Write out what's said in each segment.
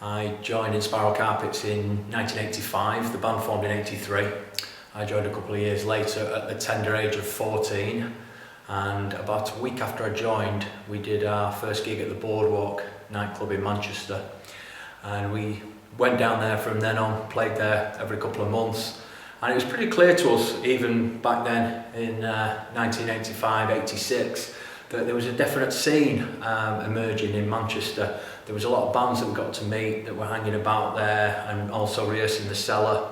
I joined Inspiral Carpets in 1985, the band formed in 83. I joined a couple of years later at the tender age of 14, and about a week after I joined we did our first gig at the Boardwalk nightclub in Manchester, and we went down there from then on, played there every couple of months, and it was pretty clear to us even back then in 1985-86 that there was a definite scene emerging in Manchester. There was a lot of bands that we got to meet that were hanging about there and also rehearsing the Cellar.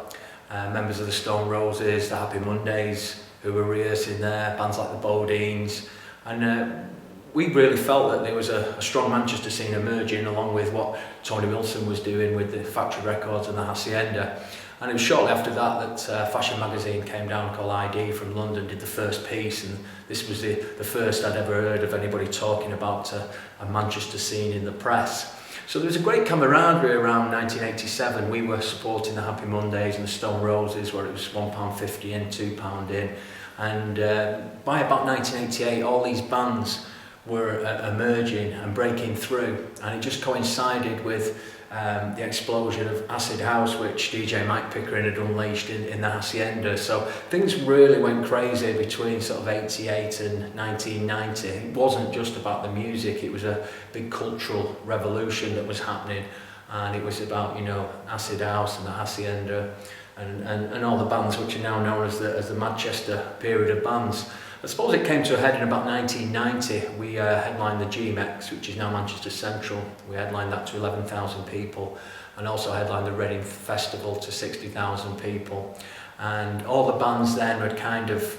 Members of the Stone Roses, the Happy Mondays, who were rehearsing there, bands like the Bodines, and we really felt that there was a strong Manchester scene emerging, along with what Tony Wilson was doing with the Factory Records and the Hacienda. And it was shortly after that fashion magazine came down called ID from London, did the first piece, and this was the first I'd ever heard of anybody talking about a Manchester scene in the press. So there was a great camaraderie around 1987. We were supporting the Happy Mondays and the Stone Roses, where it was £1.50 in, £2 in. And by about 1988, all these bands were emerging and breaking through. And it just coincided with the explosion of acid house, which DJ Mike Pickering had unleashed in the Hacienda. So things really went crazy between sort of 88 and 1990. It wasn't just about the music, it was a big cultural revolution that was happening, and it was about, you know, acid house and the Hacienda and all the bands which are now known as the Manchester period of bands. I suppose it came to a head in about 1990. We headlined the GMX, which is now Manchester Central. We headlined that to 11,000 people, and also headlined the Reading Festival to 60,000 people. And all the bands then were kind of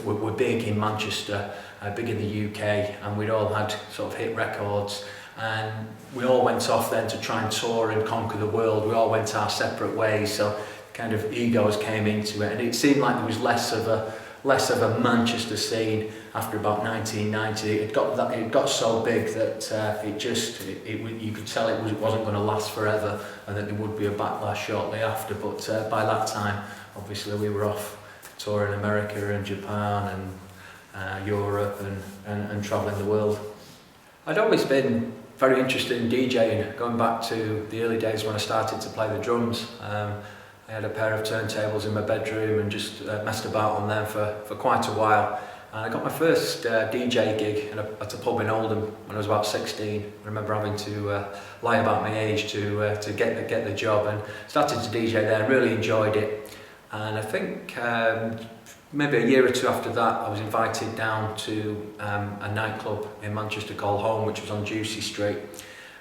were big in Manchester, big in the UK, and we'd all had sort of hit records. And we all went off then to try and tour and conquer the world. We all went our separate ways, so kind of egos came into it, and it seemed like there was less of a Manchester scene after about 1990. It got so big that you could tell it wasn't going to last forever, and that there would be a backlash shortly after. But by that time, obviously, we were off touring America and Japan and Europe and travelling the world. I'd always been very interested in DJing, going back to the early days when I started to play the drums. I had a pair of turntables in my bedroom and just messed about on them for quite a while. And I got my first DJ gig at a pub in Oldham when I was about 16. I remember having to lie about my age to get the job, and started to DJ there and really enjoyed it. And I think maybe a year or two after that, I was invited down to a nightclub in Manchester called Home, which was on Juicy Street.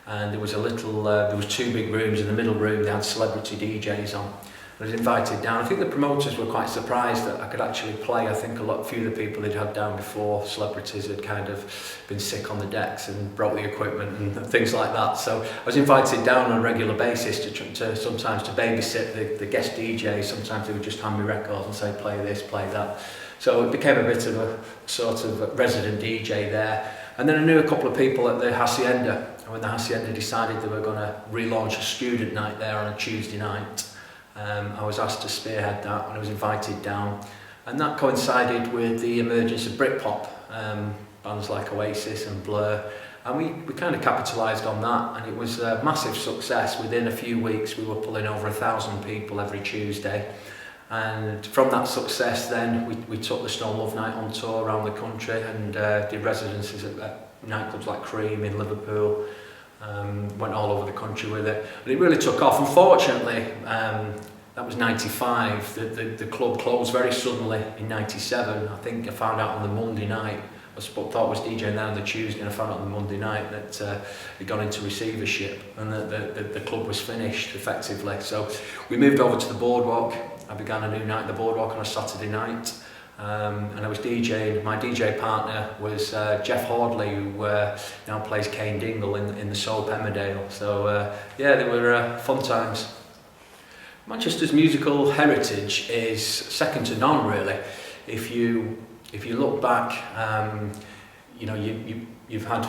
And there was there was two big rooms. In the middle room, they had celebrity DJs on. I was invited down. I think the promoters were quite surprised that I could actually play. I think few of the people they'd had down before, celebrities, had kind of been sick on the decks and broke the equipment and things like that. So I was invited down on a regular basis to sometimes to babysit the guest DJs. Sometimes they would just hand me records and say, play this, play that. So it became a bit of a sort of resident DJ there. And then I knew a couple of people at the Hacienda. And when the Hacienda decided they were going to relaunch a student night there on a Tuesday night, I was asked to spearhead that, and I was invited down, and that coincided with the emergence of Britpop, bands like Oasis and Blur, and we kind of capitalised on that, and it was a massive success. Within a few weeks we were pulling over 1,000 people every Tuesday, and from that success then we took the Stone Love Night on tour around the country and did residencies at nightclubs like Cream in Liverpool. Went all over the country with it, but it really took off. Unfortunately, that was 95. The club closed very suddenly in 97. I think I found out on the Monday night. I thought I was DJing there on the Tuesday, and I found out on the Monday night that it gone into receivership and that the club was finished effectively. So we moved over to the Boardwalk. I began a new night at the Boardwalk on a Saturday night. And I was DJing. My DJ partner was Jeff Hordley, who now plays Kane Dingle in the soap Emmerdale. So yeah, they were fun times. Manchester's musical heritage is second to none, really. If you look back, you know, you've had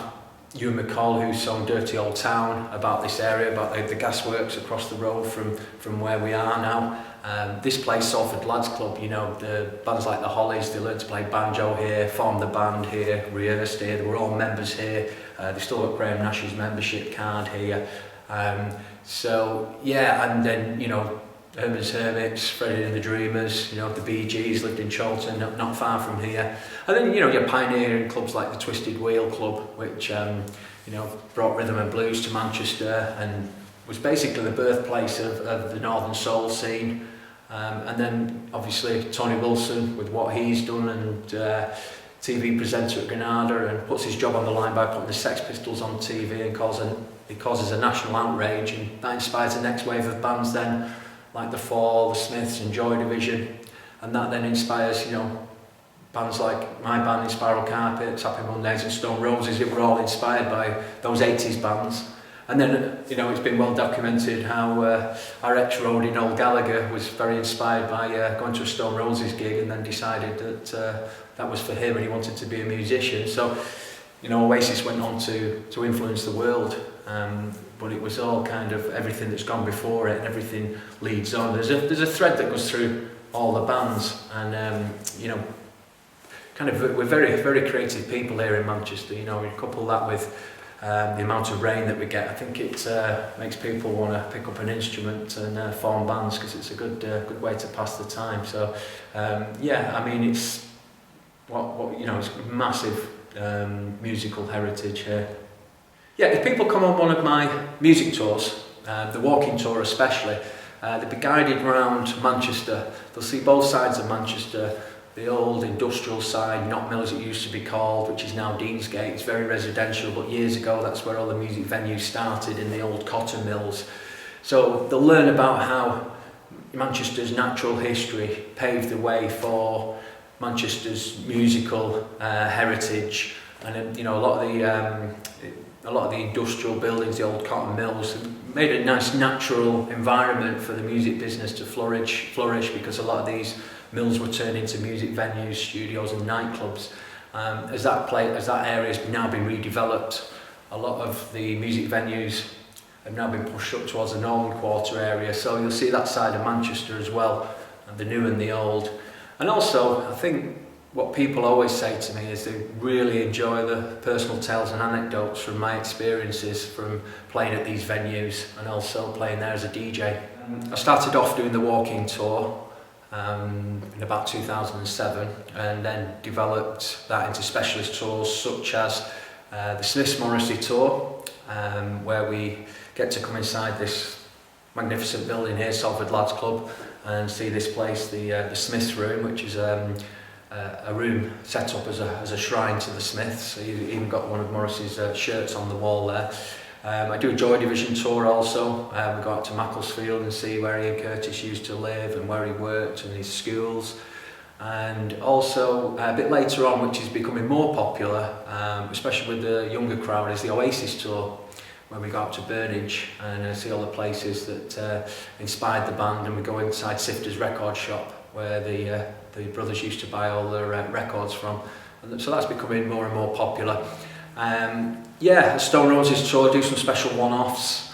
Ewan McCall, who sung Dirty Old Town about this area, about the gasworks across the road from where we are now. This place, Salford Lads Club, you know, the bands like the Hollies, they learned to play banjo here, formed the band here, rehearsed here, they were all members here. They still got Graham Nash's membership card here. So yeah, and then Herman's Hermits, Freddie and the Dreamers, the Bee Gees lived in Chorlton, not far from here. And then your pioneering clubs like the Twisted Wheel Club, which brought rhythm and blues to Manchester and was basically the birthplace of the Northern Soul scene. And then obviously Tony Wilson with what he's done, and TV presenter at Granada, and puts his job on the line by putting the Sex Pistols on TV and causes a national outrage, and that inspires the next wave of bands then, like The Fall, The Smiths and Joy Division, and that then inspires bands like my band, Inspiral Carpets, Happy Mondays and Stone Roses, that were all inspired by those 80s bands. And then, it's been well documented how our ex-roadie Noel Gallagher was very inspired by going to a Stone Roses gig, and then decided that that was for him and he wanted to be a musician. So, Oasis went on to influence the world, but it was all kind of everything that's gone before it, and everything leads on. There's a thread that goes through all the bands, and we're very, very creative people here in Manchester. We couple that with the amount of rain that we get. I think it makes people want to pick up an instrument and form bands, because it's a good way to pass the time. So it's it's massive musical heritage here. Yeah, if people come on one of my music tours, the walking tour especially, they'll be guided around Manchester. They'll see both sides of Manchester. The old industrial side, Knott Mills it used to be called, which is now Deansgate. It's very residential, but years ago that's where all the music venues started, in the old cotton mills. So they'll learn about how Manchester's natural history paved the way for Manchester's musical heritage, and a lot of the industrial buildings, the old cotton mills, made a nice natural environment for the music business to flourish, because a lot of these mills were turned into music venues, studios and nightclubs. As that area has now been redeveloped, a lot of the music venues have now been pushed up towards the Northern Quarter area, so you'll see that side of Manchester as well, and the new and the old. And also, I think what people always say to me is they really enjoy the personal tales and anecdotes from my experiences from playing at these venues, and also playing there as a DJ. I started off doing the walking tour in about 2007, and then developed that into specialist tours such as the Smiths Morrissey tour, where we get to come inside this magnificent building here, Salford Lads Club, and see this place, the Smiths room, which is a room set up as a shrine to the Smiths. So you've even got one of Morrissey's shirts on the wall there. I do a Joy Division tour also. We go out to Macclesfield and see where Ian Curtis used to live and where he worked and his schools. And also a bit later on, which is becoming more popular, especially with the younger crowd, is the Oasis tour, where we go out to Burnage and see all the places that inspired the band, and we go inside Sifter's record shop, where the brothers used to buy all their records from. And so that's becoming more and more popular. The Stone Roses tour, do some special one-offs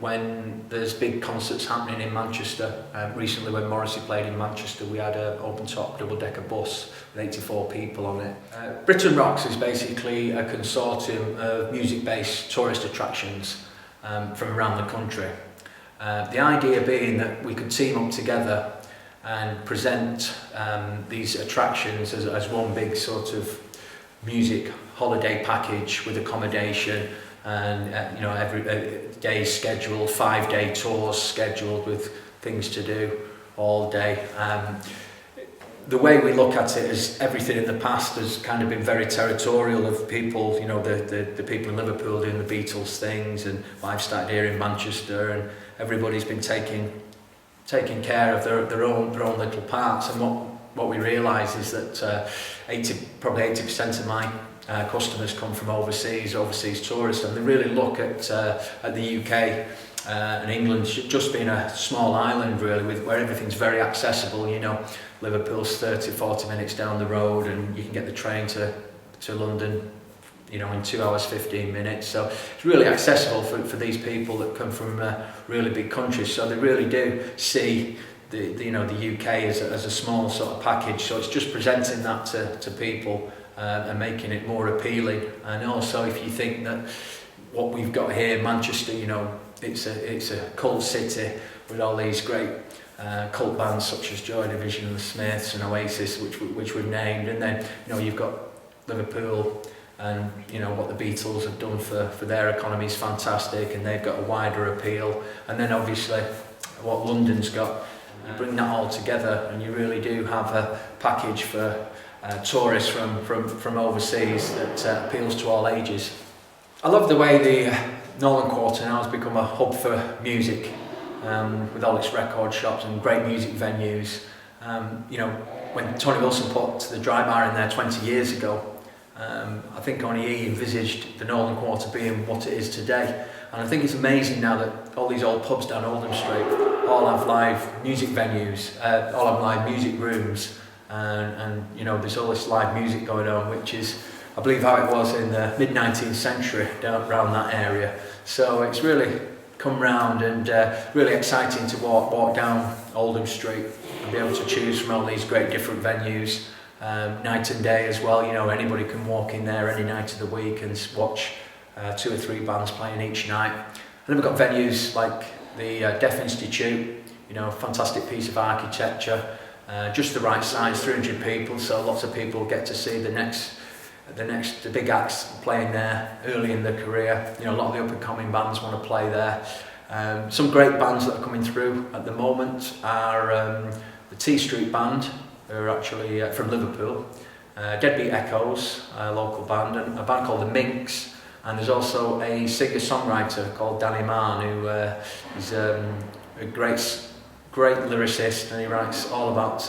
when there's big concerts happening in Manchester. Recently when Morrissey played in Manchester, we had an open-top double-decker bus with 84 people on it. Britain Rocks is basically a consortium of music-based tourist attractions from around the country. The idea being that we could team up together and present these attractions as one big sort of music holiday package with accommodation, and every day scheduled, 5-day tours scheduled with things to do all day. The way we look at it is everything in the past has kind of been very territorial of people, the people in Liverpool doing the Beatles things, and I've started here in Manchester, and everybody's been taking care of their own little parts. And what we realise is that probably 80% of my customers come from overseas tourists, and they really look at the UK and England just being a small island really, where everything's very accessible. Liverpool's 30-40 minutes down the road, and you can get the train to London in 2 hours 15 minutes. So it's really accessible for these people that come from really big countries, so they really do see the UK as a small sort of package. So it's just presenting that to people and making it more appealing. And also, if you think that what we've got here, Manchester, you know, it's a cult city with all these great cult bands such as Joy Division and the Smiths and Oasis, which we've named, and then you know you've got Liverpool, and you know what the Beatles have done for their economy is fantastic, and they've got a wider appeal, and then obviously what London's got. You bring that all together, and you really do have a package for tourists from overseas that appeals to all ages. I love the way the Northern Quarter now has become a hub for music, with all its record shops and great music venues. You know, when Tony Wilson put the Dry Bar in there 20 years ago, I think only he envisaged the Northern Quarter being what it is today. And I think it's amazing now that all these old pubs down Oldham Street all have live music venues, all have live music rooms, and you know there's all this live music going on, which is, I believe, how it was in the mid-19th century down around that area. So it's really come round, and really exciting to walk down Oldham Street and be able to choose from all these great different venues, night and day as well. You know, anybody can walk in there any night of the week and watch 2 or 3 bands playing each night. And then we've got venues like the Deaf Institute, you know, a fantastic piece of architecture, just the right size, 300 people, so lots of people get to see the big acts playing there early in their career. You know, a lot of the up-and-coming bands want to play there. Some great bands that are coming through at the moment are the T Street Band, who are actually from Liverpool, Deadbeat Echoes, a local band, and a band called the Minx, and there's also a singer-songwriter called Danny Mann, who is a great lyricist, and he writes all about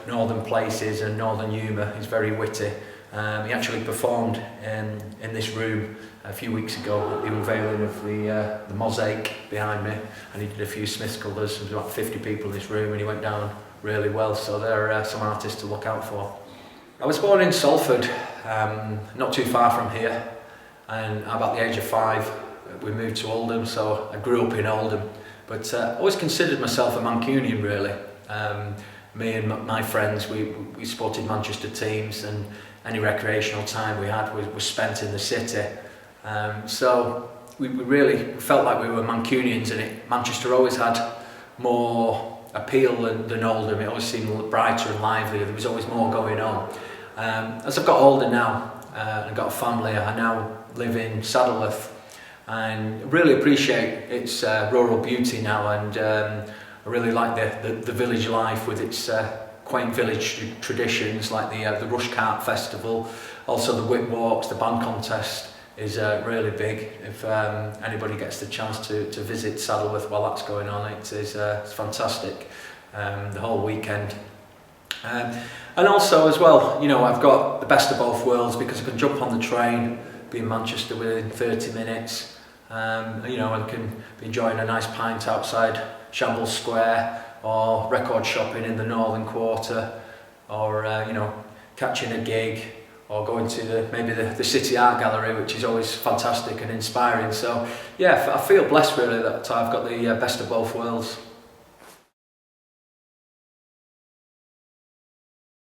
northern places and northern humour. He's very witty. He actually performed in this room a few weeks ago at the unveiling of the mosaic behind me, and he did a few Smiths covers. There was about 50 people in this room, and he went down really well, so they're some artists to look out for. I was born in Salford, not too far from here, and about the age of 5 we moved to Oldham, so I grew up in Oldham, but always considered myself a Mancunian really. Me and my friends, we supported Manchester teams, and any recreational time we had was spent in the city. So we really felt like we were Mancunians, and Manchester always had more appeal than Oldham. It always seemed brighter and livelier. There was always more going on. As I've got older now and got a family, I now live in Saddleworth, and really appreciate its rural beauty now, and I really like the village life with its quaint village traditions, like the Rush Cart Festival, also the Whip Walks. The band contest is really big. If anybody gets the chance to visit Saddleworth while that's going on, it's fantastic, the whole weekend. And also as well, you know, I've got the best of both worlds, because I can jump on the train, be in Manchester within 30 minutes, you know, and can be enjoying a nice pint outside Shambles Square, or record shopping in the Northern Quarter, or you know, catching a gig, or going to maybe the City Art Gallery, which is always fantastic and inspiring. So yeah, I feel blessed really that I've got the best of both worlds.